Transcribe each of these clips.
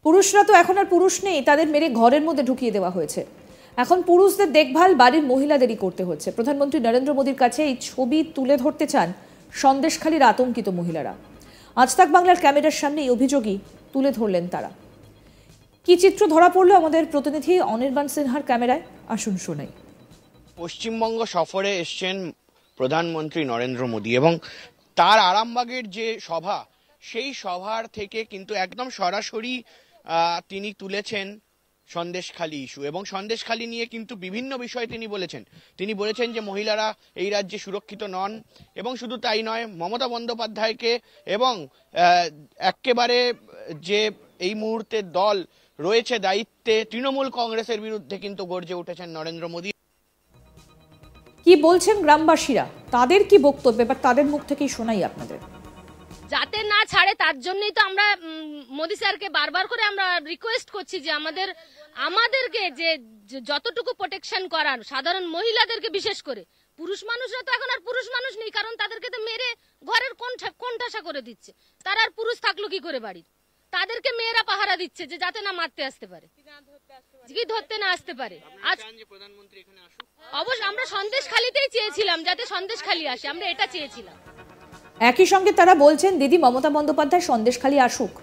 পুরুষরা তো এখন আর পুরুষ নেই, তাদের মেরে ঘরের মধ্যে ঢুকিয়ে দেওয়া হয়েছে। এখন পুরুষদের দেখভাল বাড়ির মহিলাদেরই করতে হচ্ছে। প্রধানমন্ত্রী নরেন্দ্র মোদীর কাছে এই ছবি তুলে ধরতে চান সন্দেশখালীর আতঙ্কিত মহিলারা। আজ তাক বাংলার ক্যামেরার সামনে এই অভিযোগই তুলে ধরলেন তারা। কি চিত্র ধরা পড়লো আমাদের প্রতিনিধি অনির্বাণ সিনহার ক্যামেরায়, আসুন শোনাই। পশ্চিমবঙ্গ সফরে এসছেন প্রধানমন্ত্রী নরেন্দ্র মোদী এবং তার আরামবাগের যে সভা, সেই সভার থেকে কিন্তু একদম সরাসরি তিনি তুলেছেন সন্দেশখালী ইস্যু এবং সন্দেশখালী নিয়ে কিন্তু বিভিন্ন বিষয়ে তিনি বলেছেন যে মহিলারা এই রাজ্যে সুরক্ষিত নন এবং শুধু তাই নয়, মমতা বন্দ্যোপাধ্যায়কে এবং একেবারে যে এই মুহূর্তে দল রয়েছে দায়িত্বে তৃণমূল কংগ্রেসের বিরুদ্ধে কিন্তু গর্জে উঠেছেন নরেন্দ্র মোদী। কি বলছেন গ্রামবাসীরা, তাদের কি বক্তব্য, এবার তাদের মুখ থেকেই শোনাই আপনাদের। যাতে না ছাড়ে তার জন্যই তো আমরা মোদী স্যারকে বারবার করে আমরা রিকোয়েস্ট করছি যে আমাদেরকে যে যতটুকু প্রোটেকশন করার, সাধারণ মহিলাদেরকে বিশেষ করে, পুরুষ মানুষরা তো এখন আর পুরুষ মানুষ নেই, কারণ তাদেরকে তো মেরে ঘরের কোণঠাসা করে দিচ্ছে। তারা আর পুরুষ থাকলো কি করে বাড়ির? তাদেরকে মেয়েরা পাহারা দিচ্ছে যে যাতে না মারতে আসতে পারে, কি ধরতে না আসতে পারে। আজ অবশ্য আমরা সন্দেশখালীতেই চেয়েছিলাম, যাতে সন্দেশখালী আসে, আমরা এটা চেয়েছিলাম। একই সঙ্গে তারা বলছেন দিদি মমতা বন্দ্যোপাধ্যায় সন্দেশখালী আসুক,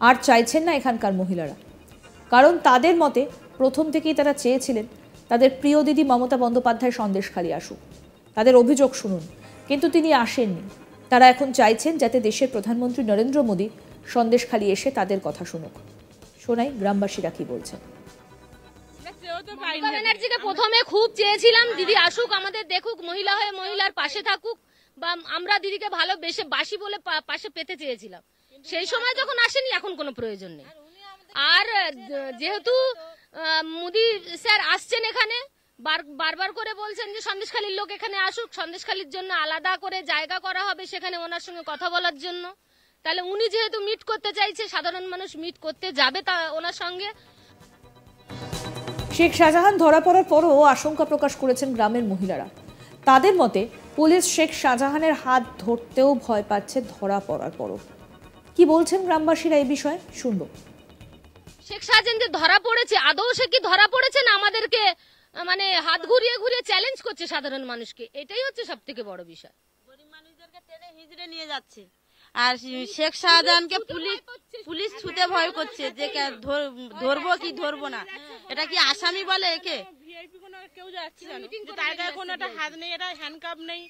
আর চাইছেন না এখানকার মহিলারা, কারণ তাদের মতে প্রথম থেকেই তারা চেয়েছিলেন তাদের প্রিয় দিদি মমতা বন্দ্যোপাধ্যায় সন্দেশখালী আসুক। তাদের অভিযোগ শুনুন, কিন্তু তিনি আসেননি। তারা এখন চাইছেন যাতে দেশের প্রধানমন্ত্রী নরেন্দ্র মোদী সন্দেশখালী এসে তাদের কথা শুনুক। শোনাই গ্রামবাসীরা কি বলছেন। ব্যানার্জিকে প্রথমে খুব চেয়েছিলাম দিদি আসুক, আমাদের দেখুক, মহিলা হয়ে মহিলার পাশে থাকুক, বা আমরা দিদিকে ভালোবেসে বাসি বলে পাশে পেতে চেয়েছিলাম। সেই সময় যখন আসেনি, এখন কোনো প্রয়োজন নেই। আর যেহেতু মোদী স্যার আসছেন এখানে, বারবার করে বলছেন যে সন্দেশখালীর লোক এখানে আসুক, সন্দেশখালীর জন্য আলাদা করে জায়গা করা হবে সেখানে ওনার সঙ্গে কথা বলার জন্য। তাহলে উনি যেহেতু মিট করতে চাইছে, সাধারণ মানুষ মিট করতে যাবে তা ওনার সঙ্গে। শেখ শাহজাহান ধরা পড়ার পরও আশঙ্কা প্রকাশ করেছেন গ্রামের মহিলারা। তাদের মতে পুলিশ শেখ শাহজাহানের হাত ধরতেও ভয় পাচ্ছে ধরা পড়ার পরও। কি বলছেন গ্রামবাসীরা এই বিষয়ে শুনব। শেখ শাহজাহান যে ধরা পড়েছে, আদৌ সে কি ধরা পড়েছে না আমাদেরকে হাত ঘুরিয়ে ঘুরিয়ে চ্যালেঞ্জ করছে সাধারণ মানুষকে, এটাই হচ্ছে সব থেকে বড় বিষয়। গরিব মানুষদেরকে টেনে হিজড়ে নিয়ে যাচ্ছে, আর শেখ শাহজাহানকে পুলিশ ছুতে ভয় করছে যে ধরবো কি ধরবো না। এটা কি আসামি বলে একে? ভিআইপি কোনো কেউ যাচ্ছে না, তার গায়ে কোনো একটা হাত নেই, এটা হ্যান্ডকাপ নেই,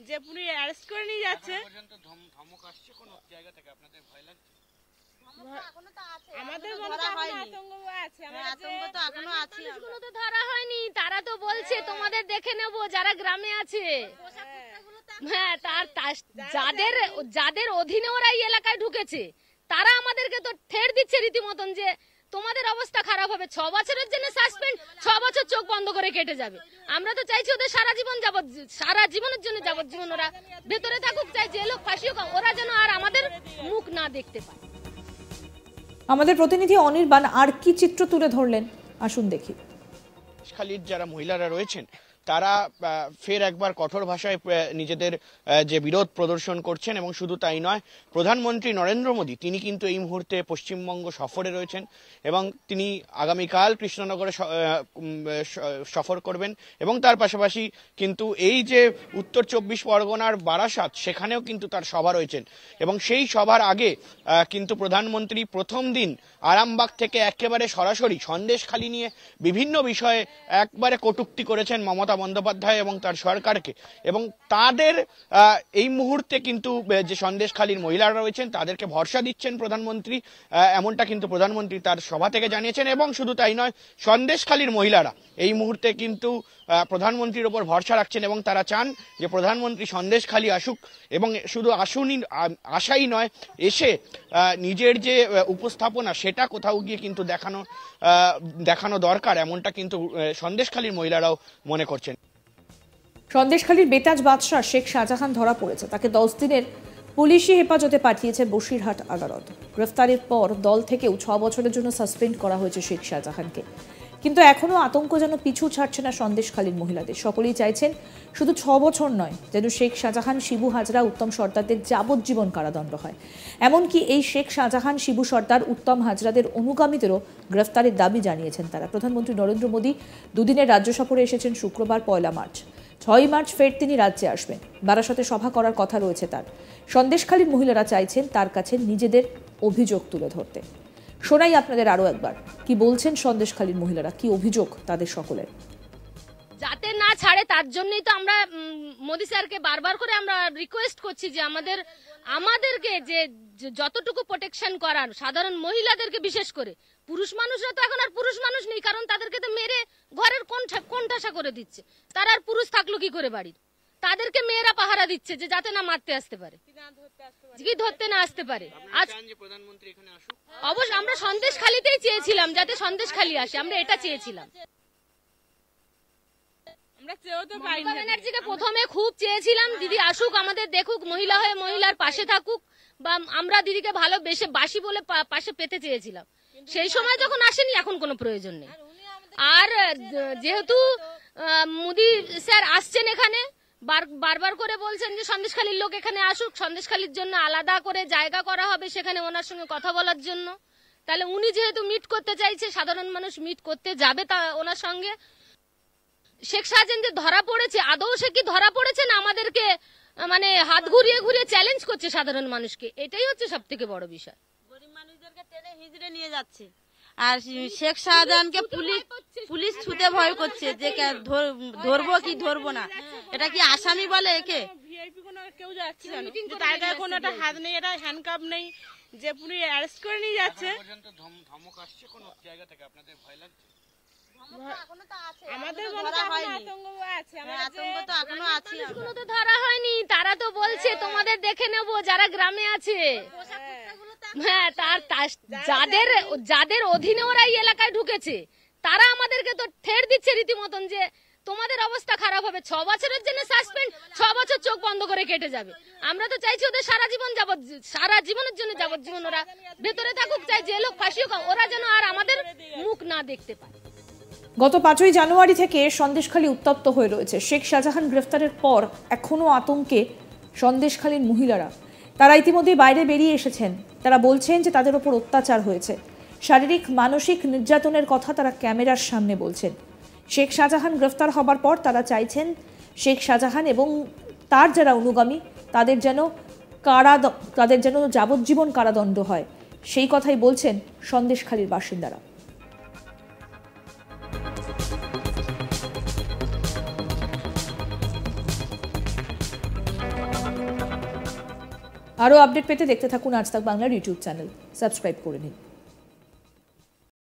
যে পুলিশ অ্যারেস্ট করে নিয়ে যাচ্ছে। আমাদের আতঙ্ক আছে, আতঙ্ক তো এখনো আছে, পুলিশগুলো তো ধরা হয়নি। তারা তো বলছে তোমাদের দেখে নেবো যারা গ্রামে আছে। হ্যাঁ, যাদের অধীনে ওরা এই এলাকায় ঢুকেছে, তারা আমাদেরকে তো ঠের দিচ্ছে রীতিমতন যে তোমাদের অবস্থা খারাপ হবে, 6 বছরের জন্য সাসপেন্ড, 6 বছর চোখ বন্ধ করে কেটে যাবে। আমরা তো চাইছি ওদের সারা জীবনের জন্য যাবজ্জীবন ওরা ভেতরে থাকুক, চাই যে লোক ফাঁসি হোক, ওরা যেন আর আমাদের মুখ না দেখতে পায়। আমাদের প্রতিনিধি অনির্বাণ আর কি চিত্র তুলে ধরলেন, আসুন দেখি। সন্দেশখালীর যারা মহিলারা রয়েছেন তারা ফের একবার কঠোর ভাষায় নিজেদের যে বিরোধ প্রদর্শন করছেন এবং শুধু তাই নয়, প্রধানমন্ত্রী নরেন্দ্র মোদী তিনি কিন্তু এই মুহূর্তে পশ্চিমবঙ্গ সফরে রয়েছেন এবং তিনি আগামীকাল কৃষ্ণনগরে সফর করবেন এবং তার পাশাপাশি কিন্তু এই যে উত্তর 24 পরগনার বারাসাত, সেখানেও কিন্তু তার সভা রয়েছেন এবং সেই সভার আগে কিন্তু প্রধানমন্ত্রী প্রথম দিন আরামবাগ থেকে একেবারে সরাসরি সন্দেশখালী নিয়ে বিভিন্ন বিষয়ে একবারে কটূক্তি করেছেন মমতা বন্দ্যোপাধ্যায় এবং তার সরকারকে, এবং তাদের এই মুহূর্তে কিন্তু যে সন্দেশখালীর মহিলারা রয়েছেন তাদেরকে ভরসা দিচ্ছেন প্রধানমন্ত্রী, এমনটা কিন্তু প্রধানমন্ত্রী তার সভা থেকে জানিয়েছেন। এবং শুধু তাই নয়, সন্দেশখালীর মহিলারা এই মুহূর্তে কিন্তু প্রধানমন্ত্রীর ওপর ভরসা রাখছেন এবং তারা চান যে প্রধানমন্ত্রী সন্দেশখালী আসুক এবং শুধু আসাই নয়, এসে নিজের যে উপস্থাপনা সেটা কোথাও গিয়ে কিন্তু দেখানো দরকার, এমনটা কিন্তু সন্দেশখালীর মহিলারাও মনে করছেন। সন্দেশখালীর বেতাজ বাদশাহ শেখ শাহজাহান ধরা পড়েছে, তাকে 10 দিনের পুলিশি হেফাজতে পাঠিয়েছে বসিরহাট আদালত। গ্রেফতারের পর দল থেকেও 6 বছরের জন্য সাসপেন্ড করা হয়েছে শেখ শাহজাহানকে। কিন্তু এখনও আতঙ্ক যেন পিছু ছাড়ছে না সন্দেশখালীর মহিলাদের। সকলেই চাইছেন শুধু 6 বছর নয়, যেন শেখ শাহজাহান, শিবু হাজরা, উত্তম সর্দারদের যাবজ্জীবন কারাদণ্ড হয়। এমনকি এই শেখ শাহজাহান, শিবু সর্দার, উত্তম হাজরাদের অনুগামীদেরও গ্রেফতারের দাবি জানিয়েছেন তারা। প্রধানমন্ত্রী নরেন্দ্র মোদী দুদিনের রাজ্য সফরে এসেছেন শুক্রবার 1 মার্চ। 6 মার্চ ফের তিনি রাজ্যে আসবেন। বারাসতে সভা করার কথা রয়েছে তার। সন্দেশখালীর মহিলারা চাইছেন তার কাছে নিজেদের অভিযোগ তুলে ধরতে। শোনাই আপনাদের আরো একবার কি বলছেন সন্দেশখালীর মহিলারা, কি অভিযোগ তাদের সকলের। যাতে না ছাড়ে তার জন্যই তো আমরা মোদি স্যারকে বারবার করে আমরা রিকোয়েস্ট করছি যে আমাদেরকে যে যতটুকু প্রোটেকশন করার, সাধারণ মহিলাদেরকে বিশেষ করে, পুরুষ মানুষরা তো এখন আর পুরুষ মানুষ নেই, কারণ তাদেরকে তো মেরে ঘরের কোণঠাসা করে দিচ্ছে। তারা আর পুরুষ থাকলো কি করে বাড়ির? তাদেরকে মেয়েরা পাহারা দিচ্ছে যে যাতে না মারতে আসতে পারে, কি ধরতে না আসতে পারে। আজ অবশ্যই আমরা সন্দেশখালীতেই চেয়েছিলাম যাতে সন্দেশখালী আসে, আমরা এটা চেয়েছিলাম। মমতা ব্যানার্জিকে প্রথমে খুব চেয়েছিলাম দিদি আসুক, আমাদের দেখুক, মহিলা হয়ে মহিলার পাশে থাকুক, বা আমরা দিদিকে ভালোবেসে বাসি বলে পাশে পেতে চেয়েছিলাম। সেই সময় যখন আসেনি, এখন কোনো প্রয়োজন নেই। আর যেহেতু মোদি স্যার আসছেন এখানে, বারবার করে বলছেন যে সন্দেশখালীর লোক এখানে আসুক, সন্দেশখালীর জন্য আলাদা করে জায়গা করা হবে সেখানে ওনার সঙ্গে কথা বলার জন্য। তাহলে উনি যেহেতু মিট করতে চাইছে, সাধারণ মানুষ মিট করতে যাবে তা ওনার সঙ্গে। শেখ শাহজাহান যে ধরা পড়েছে, আদৌ সে কি ধরা পড়েছে না আমাদেরকে মানে হাত ঘুরিয়ে ঘুরিয়ে চ্যালেঞ্জ করছে সাধারণ মানুষকে, এটাই হচ্ছে সব থেকে বড় বিষয়। গরিব মানুষদেরকে টেনে হিজড়ে নিয়ে যাচ্ছে, আর শেখ শাহজাহানকে পুলিশ ছুতে ভয় করছে যে ধরবো কি ধরবো না। এটা কি আসামি বলে একে? ভিআইপি কোনো কেউ যাচ্ছে জানো, যে তার গায়ে কোনো একটা হাত নেই, এটা হ্যান্ডকাপ নেই, যে পুলিশ অ্যারেস্ট করে নিয়ে যাচ্ছে। ধমক আসছে কোন জায়গা থেকে? আপনাদের ভয় লাগছে? আমাদের মনে তো আতঙ্ক আছে, আতঙ্ক তো এখনো আছে। কোনো তো ধরা হয়নি, তারা তো বলছে তোমাদের দেখে নেব যারা গ্রামে আছে। হ্যাঁ, যাদের অধীনে ওরা এই এলাকায় ঢুকেছে, তারা আমাদেরকে তো ঠের দিচ্ছে রীতিমতন যে তোমাদের অবস্থা খারাপ হবে, 6 বছরের জন্য সাসপেন্ড, 6 বছর চোখ বন্ধ করে কেটে যাবে। আমরা তো চাইছি ওদের সারা জীবনের জন্য যাবজ্জীবন ওরা ভেতরে থাকুক, চাই যে লোক ফাঁসি হোক, ওরা যেন আর আমাদের মুখ না দেখতে পায়। গত 5ই জানুয়ারি থেকে সন্দেশখালী উত্তপ্ত হয়ে রয়েছে। শেখ শাহজাহান গ্রেফতারের পর এখনও আতঙ্কে সন্দেশখালীর মহিলারা। তারা ইতিমধ্যে বাইরে বেরিয়ে এসেছেন। তারা বলছেন যে তাদের ওপর অত্যাচার হয়েছে, শারীরিক মানসিক নির্যাতনের কথা তারা ক্যামেরার সামনে বলছেন। শেখ শাহজাহান গ্রেফতার হবার পর তারা চাইছেন শেখ শাহজাহান এবং তার যারা অনুগামী তাদের যেন যাবজ্জীবন কারাদণ্ড হয়, সেই কথাই বলছেন সন্দেশখালীর বাসিন্দারা। আরও আপডেট পেতে দেখতে থাকুন আজ তাক বাংলার ইউটিউব চ্যানেল, সাবস্ক্রাইব করে নিন।